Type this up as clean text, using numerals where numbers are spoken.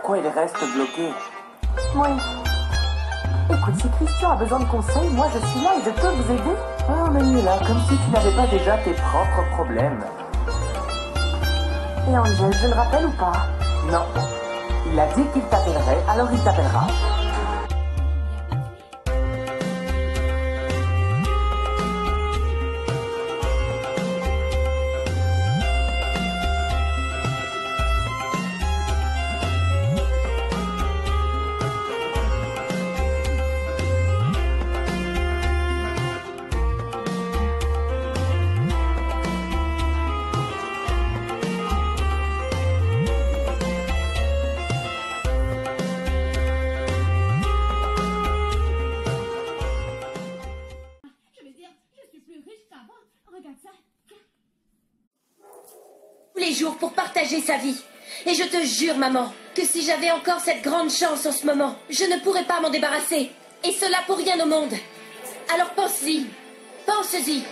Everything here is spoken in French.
pourquoi il reste bloqué. Oui. Écoute, si Christian a besoin de conseils, moi je suis là et je peux vous aider. Ah, Manuela, comme si tu n'avais pas déjà tes propres problèmes. Et Angel, je le rappelle ou pas? Non. Il a dit qu'il t'appellerait, alors il t'appellera. Tous les jours pour partager sa vie. Et je te jure, maman, que si j'avais encore cette grande chance en ce moment, je ne pourrais pas m'en débarrasser. Et cela pour rien au monde. Alors pense-y. Pense-y.